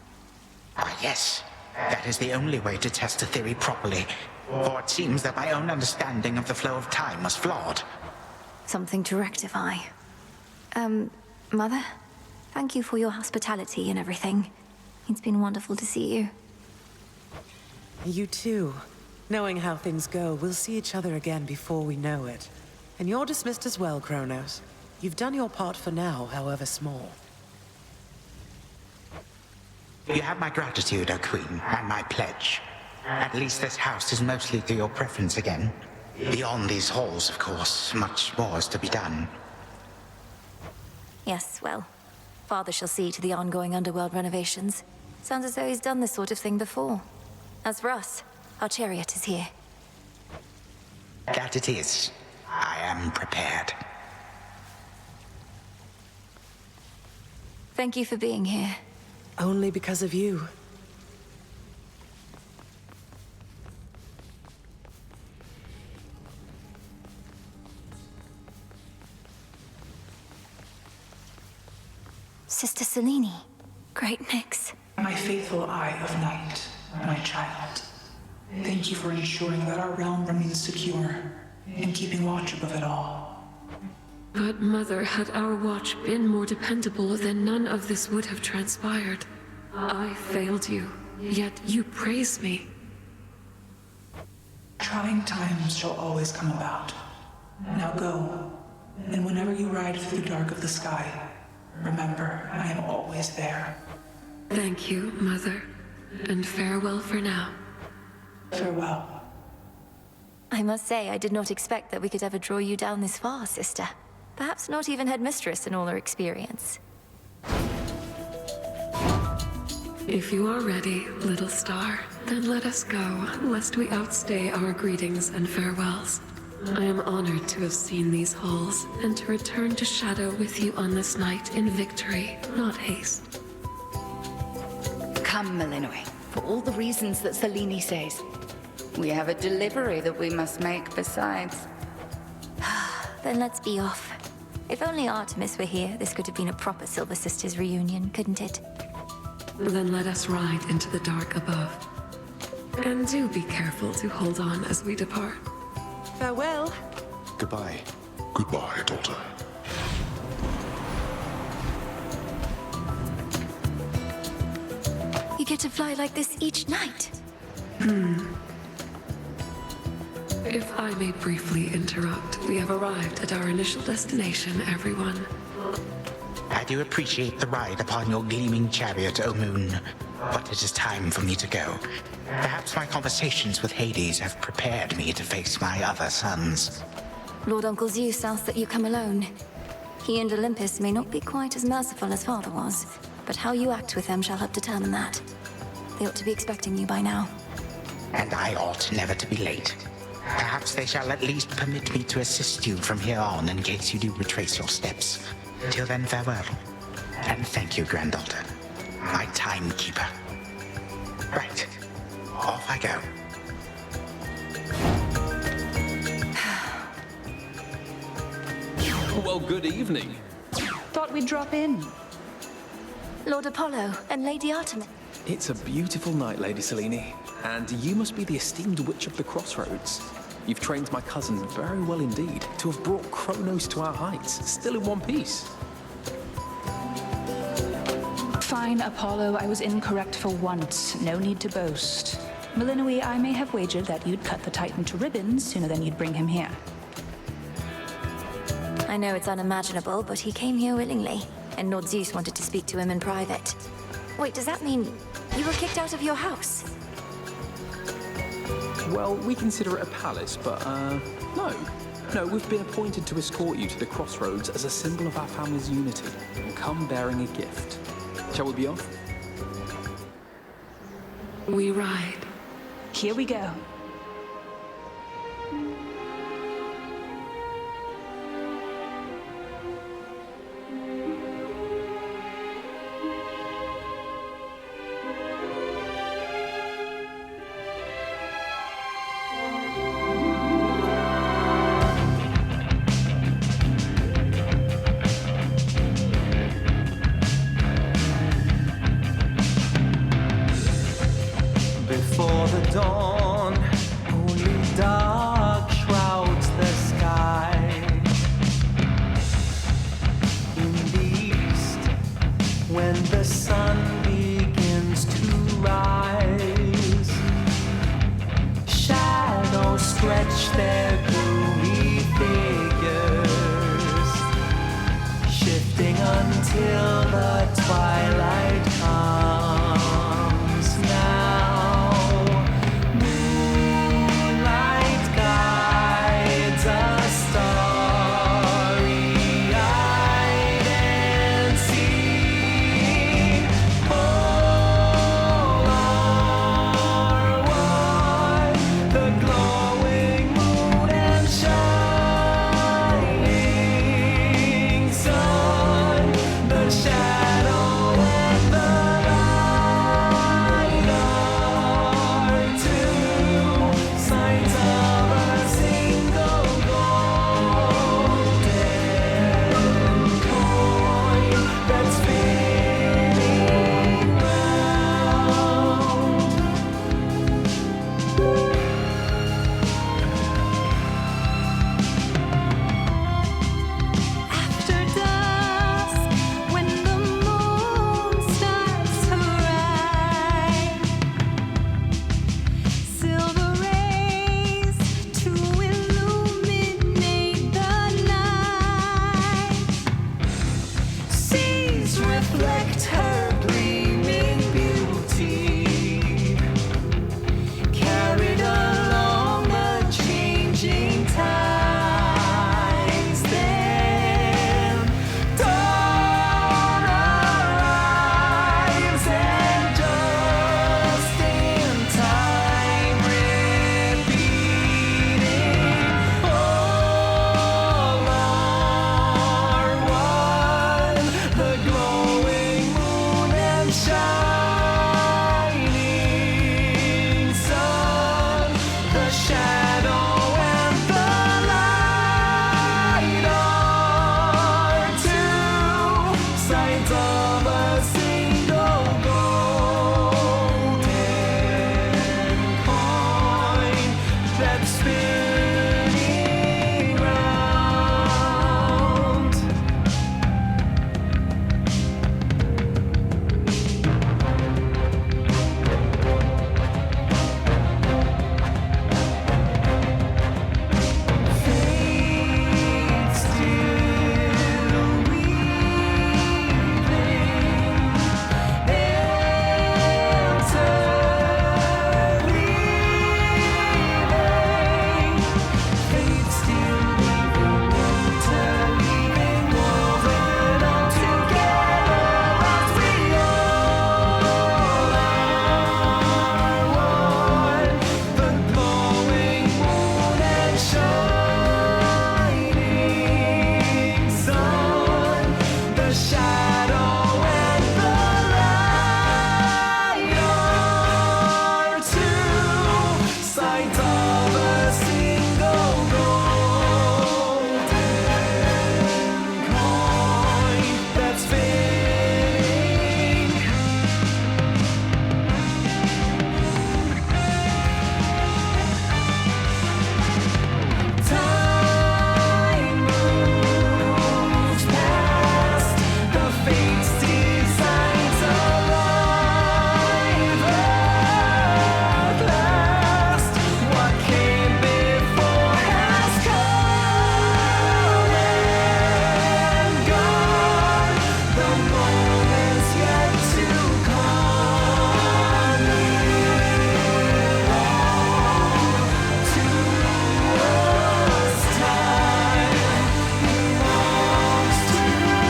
Ah, yes. That is the only way to test a theory properly. For it seems that my own understanding of the flow of time was flawed. Something to rectify. Mother? Thank you for your hospitality and everything. It's been wonderful to see you. You too. Knowing how things go, we'll see each other again before we know it. And you're dismissed as well, Kronos. You've done your part for now, however small. You have my gratitude, O Queen, and my pledge. At least this house is mostly to your preference again. Beyond these halls, of course, much more is to be done. Yes, well, Father shall see to the ongoing underworld renovations. Sounds as though he's done this sort of thing before. As for us, our chariot is here. That it is. I am prepared. Thank you for being here. Only because of you. Sister Selene. Great mix. My faithful Eye of Night, my child. Thank you for ensuring that our realm remains secure and keeping watch above it all. But Mother, had our watch been more dependable, then none of this would have transpired. I failed you, yet you praise me. Trying times shall always come about. Now go, and whenever you ride through the dark of the sky, remember, I am always there. Thank you, Mother, and farewell for now. Farewell. I must say, I did not expect that we could ever draw you down this far, sister. Perhaps not even headmistress in all her experience. If you are ready, little star, then let us go, lest we outstay our greetings and farewells. I am honored to have seen these halls, and to return to Shadow with you on this night in victory, not haste. Come, Melinoe, for all the reasons that Selene says. We have a delivery that we must make besides. Then let's be off. If only Artemis were here, this could have been a proper Silver Sisters reunion, couldn't it? Then let us ride into the dark above. And do be careful to hold on as we depart. Farewell. Goodbye. Goodbye, daughter. You get to fly like this each night. If I may briefly interrupt, we have arrived at our initial destination, everyone. I do appreciate the ride upon your gleaming chariot, O Moon. But it is time for me to go. Perhaps my conversations with Hades have prepared me to face my other sons. Lord Uncle Zeus asks that you come alone. He and Olympus may not be quite as merciful as Father was, but how you act with them shall help determine that. They ought to be expecting you by now. And I ought never to be late. Perhaps they shall at least permit me to assist you from here on in case you do retrace your steps. Till then, farewell. And thank you, granddaughter. My timekeeper. Right. Off I go. Well, good evening. Thought we'd drop in. Lord Apollo and Lady Artemis. It's a beautiful night, Lady Selene, and you must be the esteemed Witch of the Crossroads. You've trained my cousin very well indeed to have brought Kronos to our heights, still in one piece. Fine, Apollo, I was incorrect for once. No need to boast. Melinoe, I may have wagered that you'd cut the Titan to ribbons sooner than you'd bring him here. I know it's unimaginable, but he came here willingly, and Lord Zeus wanted to speak to him in private. Wait, does that mean you were kicked out of your house? Well, we consider it a palace, but, no. No, we've been appointed to escort you to the Crossroads as a symbol of our family's unity. Come bearing a gift. Shall we be off? We ride. Here we go. feasting until the twilight comes now. Moonlight guides us starry-eyed and seeing all are one, the glowing moon and shining sun, the shadow and the light are two signs of a single golden coin that's spinning round. After dusk, when the moon starts to rise, silver rays to illuminate the night. Seas reflect her gleaming beauty, carried along the changing tides. Then dawn arrives, and just in time, repeating, all are one, the glowing moon and shining sun, the shadow and the light are two sides of a single golden coin that's spinning round. Fate still weaving, interleaving. Fate still weaving, interleaving, woven all together as we all are one. The glowing moon and shining sun, the shadow and the light are two sides of a single golden coin that's spinning. Time moves past the fate's designs alive at last. What came before has come and gone. The moment's yet to come. To us, time belongs to us.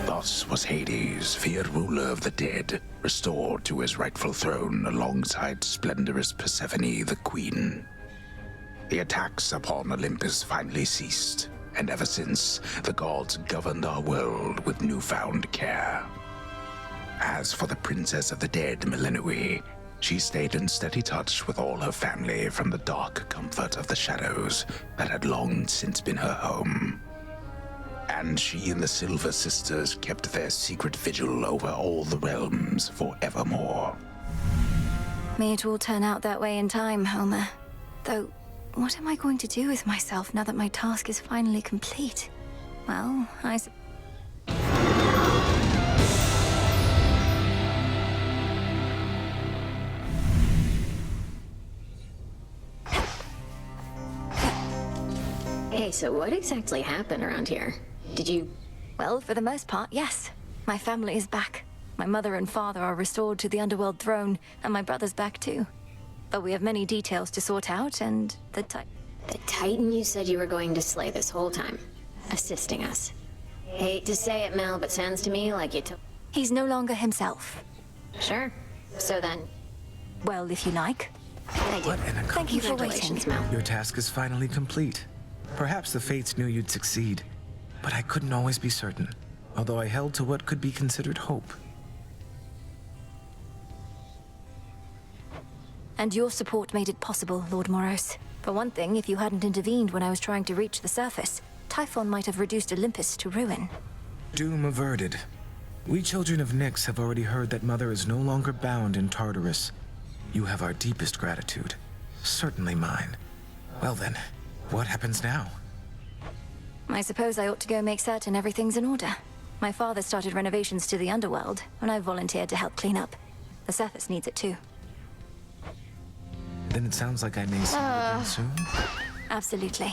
Thus was Hades, feared ruler of the dead, restored to his rightful throne alongside splendorous Persephone, the queen. The attacks upon Olympus finally ceased, and ever since, the gods governed our world with newfound care. As for the Princess of the Dead, Melinui, she stayed in steady touch with all her family from the dark comfort of the shadows that had long since been her home. And she and the Silver Sisters kept their secret vigil over all the realms forevermore. May it all turn out that way in time, Homer. Though, what am I going to do with myself now that my task is finally complete? Well, Hey, so what exactly happened around here? Did you... Well, for the most part, yes. My family is back. My mother and father are restored to the Underworld throne, and my brother's back too. But we have many details to sort out, and the Titan you said you were going to slay this whole time, assisting us. Hate to say it, Mel, but sounds to me like you took... He's no longer himself. Sure. So then... Well, if you like. I do. Thank you for waiting. Mel. Your task is finally complete. Perhaps the Fates knew you'd succeed, but I couldn't always be certain, although I held to what could be considered hope. And your support made it possible, Lord Moros. For one thing, if you hadn't intervened when I was trying to reach the surface, Typhon might have reduced Olympus to ruin. Doom averted. We children of Nyx have already heard that Mother is no longer bound in Tartarus. You have our deepest gratitude. Certainly mine. Well then, what happens now? I suppose I ought to go make certain everything's in order. My father started renovations to the Underworld, and I volunteered to help clean up. The surface needs it too. Then it sounds like I may see you again soon. Absolutely.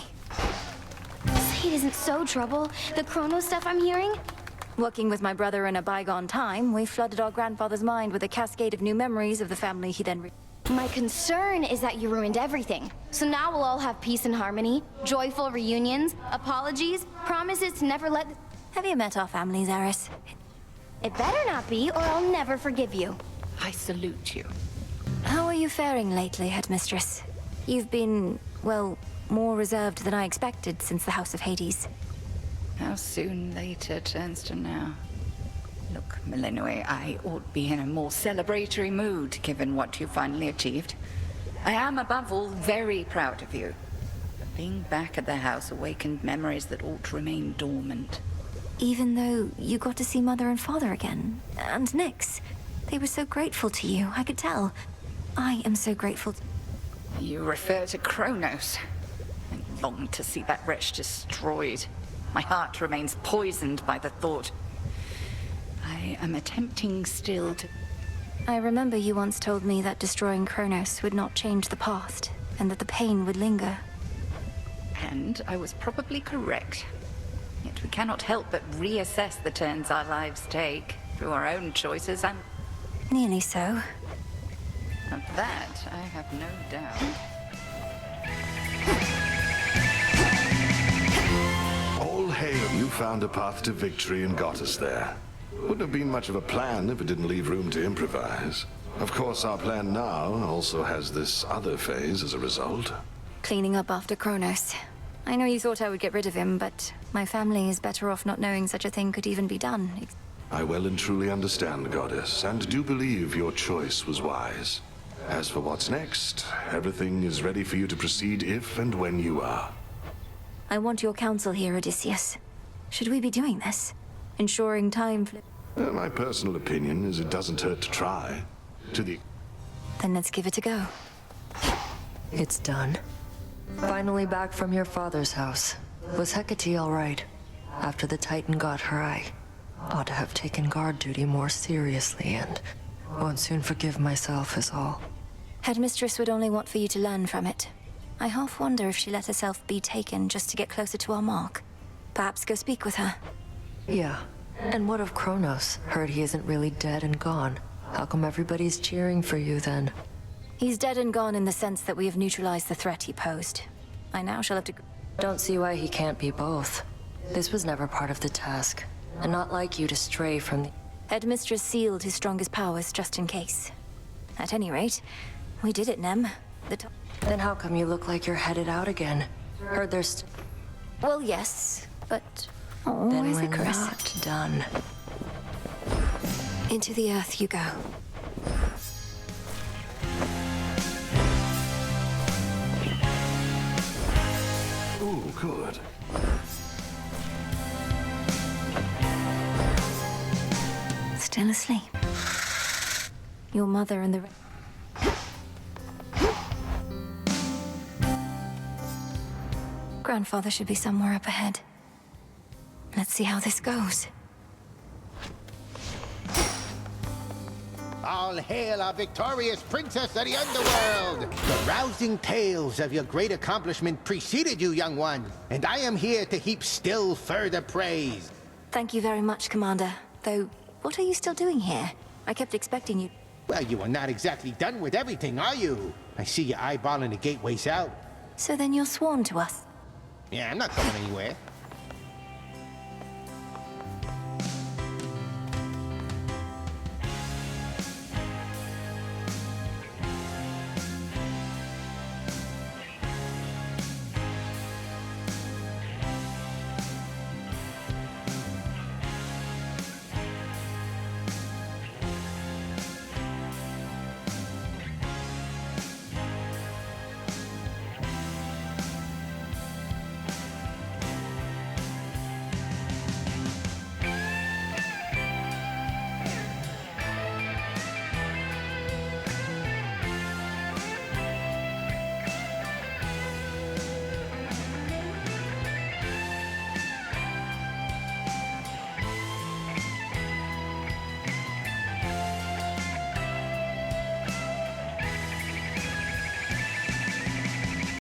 Say it isn't so trouble. The Chrono stuff I'm hearing? Working with my brother in a bygone time, we flooded our grandfather's mind with a cascade of new memories of the family he then My concern is that you ruined everything. So now we'll all have peace and harmony, joyful reunions, apologies, promises to never let... Have you met our families, Eris? It better not be, or I'll never forgive you. I salute you. How are you faring lately, Headmistress? You've been, well, more reserved than I expected since the House of Hades. How soon later turns to now. Look, Melinui, I ought be in a more celebratory mood, given what you finally achieved. I am, above all, very proud of you. But being back at the house awakened memories that ought to remain dormant. Even though you got to see Mother and Father again, and Nyx. They were so grateful to you, I could tell. I am so grateful. You refer to Kronos. I long to see that wretch destroyed. My heart remains poisoned by the thought. I am attempting still to... I remember you once told me that destroying Kronos would not change the past, and that the pain would linger. And I was probably correct. Yet we cannot help but reassess the turns our lives take, through our own choices and... Nearly so. Of that, I have no doubt. All hail, you found a path to victory and got us there. Wouldn't have been much of a plan if it didn't leave room to improvise. Of course, our plan now also has this other phase as a result. Cleaning up after Kronos. I know you thought I would get rid of him, but my family is better off not knowing such a thing could even be done. I well and truly understand, Goddess, and do believe your choice was wise. As for what's next, everything is ready for you to proceed if and when you are. I want your counsel here, Odysseus. Should we be doing this? Ensuring time... My personal opinion is it doesn't hurt to try. Then let's give it a go. It's done. Finally back from your father's house. Was Hecate all right? After the Titan got her, I ought to have taken guard duty more seriously and won't soon forgive myself is all. Headmistress would only want for you to learn from it. I half wonder if she let herself be taken just to get closer to our mark. Perhaps go speak with her. Yeah. And what of Kronos? Heard he isn't really dead and gone. How come everybody's cheering for you then? He's dead and gone in the sense that we have neutralized the threat he posed. I now shall have to... Don't see why he can't be both. This was never part of the task, and not like you to stray from the... Headmistress sealed his strongest powers just in case. At any rate, we did it, Nem. Then how come you look like you're headed out again? Heard there's... Well, yes, but... Oh, then where's we're Icarus? not done. Into the earth you go. Oh, good. Still asleep. Your mother and the... Grandfather should be somewhere up ahead. Let's see how this goes. All hail our victorious princess of the underworld! The rousing tales of your great accomplishment preceded you, young one, and I am here to heap still further praise. Thank you very much, Commander. Though, what are you still doing here? I kept expecting you... Well, you are not exactly done with everything, are you? I see you eyeballing the gateway south. So then you're sworn to us? Yeah, I'm not going anywhere.